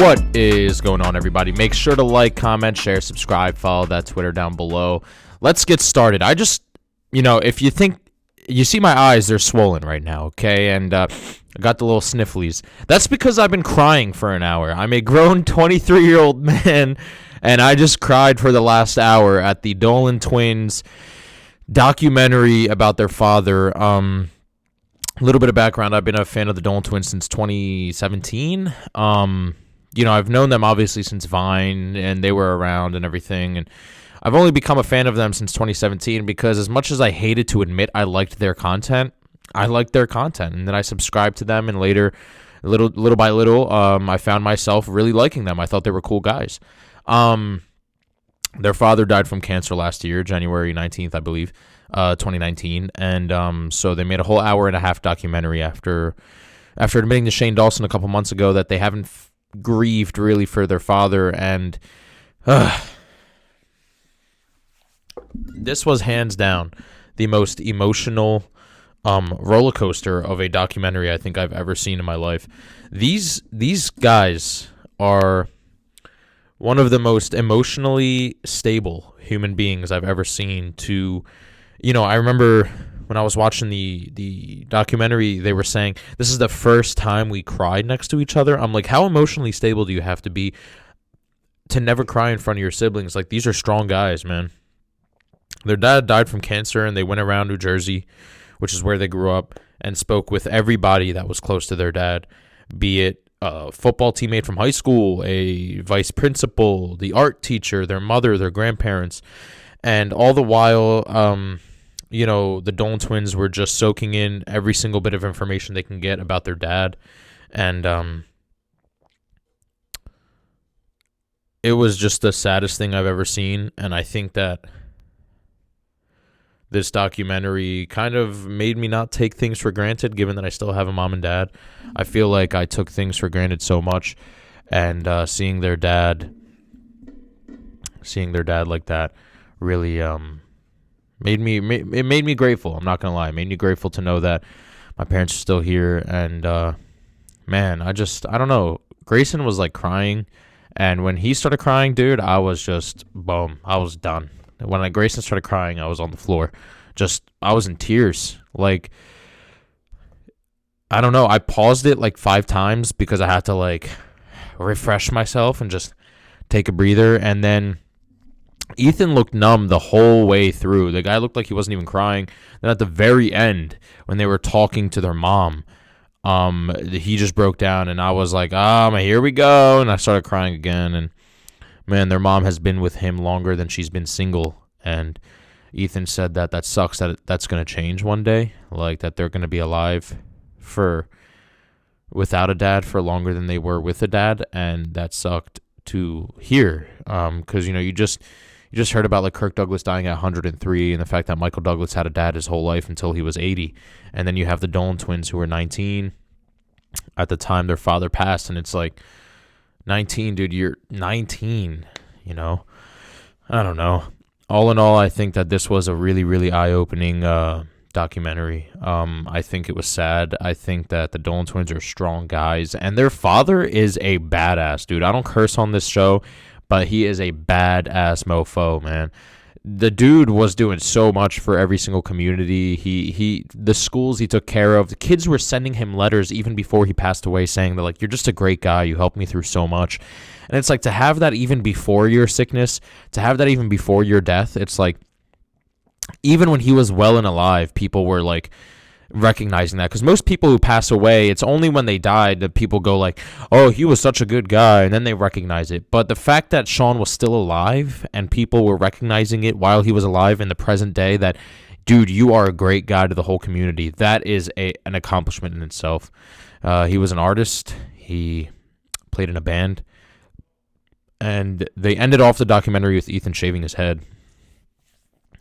What is going on, everybody? Make sure to like, comment, share, subscribe, follow that Twitter down below. Let's get started. I just, if you think, you see my eyes, they're swollen right now, okay? And I got the little snifflies. That's because I've been crying for an hour. I'm a grown 23-year-old man, and I just cried for the last hour at the Dolan twins documentary about their father. A little bit of background. I've been a fan of the Dolan twins since 2017. I've known them obviously since Vine, and they were around and everything. And I've only become a fan of them since 2017 because as much as I hated to admit I liked their content, and then I subscribed to them, and later, little by little, I found myself really liking them. I thought they were cool guys. Their father died from cancer last year, January 19th, I believe, 2019, and so they made a whole hour-and-a-half documentary after admitting to Shane Dawson a couple months ago that they haven't grieved really for their father, and this was hands down the most emotional roller coaster of a documentary I think I've ever seen in my life. These guys are one of the most emotionally stable human beings I've ever seen. I remember when I was watching the documentary, they were saying, this is the first time we cried next to each other. I'm like, how emotionally stable do you have to be to never cry in front of your siblings? Like, these are strong guys, man. Their dad died from cancer, and they went around New Jersey, which is where they grew up, and spoke with everybody that was close to their dad, be it a football teammate from high school, a vice principal, the art teacher, their mother, their grandparents. And all the while, the Dolan twins were just soaking in every single bit of information they can get about their dad. And it was just the saddest thing I've ever seen. And I think that this documentary kind of made me not take things for granted, given that I still have a mom and dad. I feel like I took things for granted so much, and seeing their dad like that really made me grateful. I'm not gonna lie, it made me grateful to know that my parents are still here. And man, I don't know. Grayson was like crying, and when he started crying, dude, I was just boom. I was done. When Grayson started crying, I was on the floor. I was in tears. Like, I don't know. I paused it like 5 times because I had to like refresh myself and just take a breather. And then Ethan looked numb the whole way through. The guy looked like he wasn't even crying. Then at the very end, when they were talking to their mom, he just broke down, and I was like, here we go. And I started crying again. And man, their mom has been with him longer than she's been single. And Ethan said that sucks, that that's going to change one day. Like, that they're going to be alive without a dad for longer than they were with a dad. And that sucked to hear. Because, you just heard about like Kirk Douglas dying at 103, and the fact that Michael Douglas had a dad his whole life until he was 80. And then you have the Dolan twins who were 19 at the time their father passed. And it's like, 19, dude, you're 19, I don't know. All in all, I think that this was a really, really eye-opening documentary. I think it was sad. I think that the Dolan twins are strong guys, and their father is a badass, dude. I don't curse on this show, but he is a badass mofo, man. The dude was doing so much for every single community. The schools he took care of, the kids were sending him letters even before he passed away saying that, like, you're just a great guy. You helped me through so much. And it's like, to have that even before your sickness, to have that even before your death, it's like, even when he was well and alive, people were like recognizing that. Because most people who pass away, it's only when they died that people go like, oh, he was such a good guy, and then they recognize it. But the fact that Sean was still alive and people were recognizing it while he was alive in the present day, that, dude, you are a great guy to the whole community, that is an accomplishment in itself. He was an artist. He played in a band. And they ended off the documentary with Ethan shaving his head,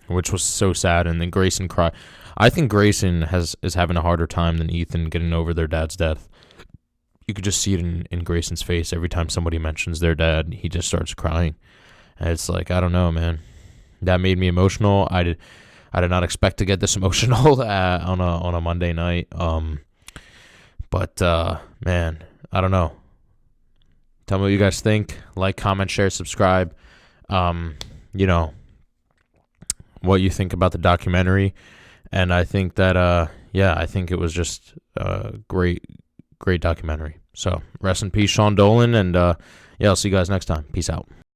which was so sad. And then Grayson cried. I think Grayson is having a harder time than Ethan getting over their dad's death. You could just see it in Grayson's face. Every time somebody mentions their dad, he just starts crying. And it's like, I don't know, man. That made me emotional. I did not expect to get this emotional on a Monday night. But man, I don't know. Tell me what you guys think. Like, comment, share, subscribe. You know, what you think about the documentary. And I think that, I think it was just a great documentary. So rest in peace, Sean Dolan. And, I'll see you guys next time. Peace out.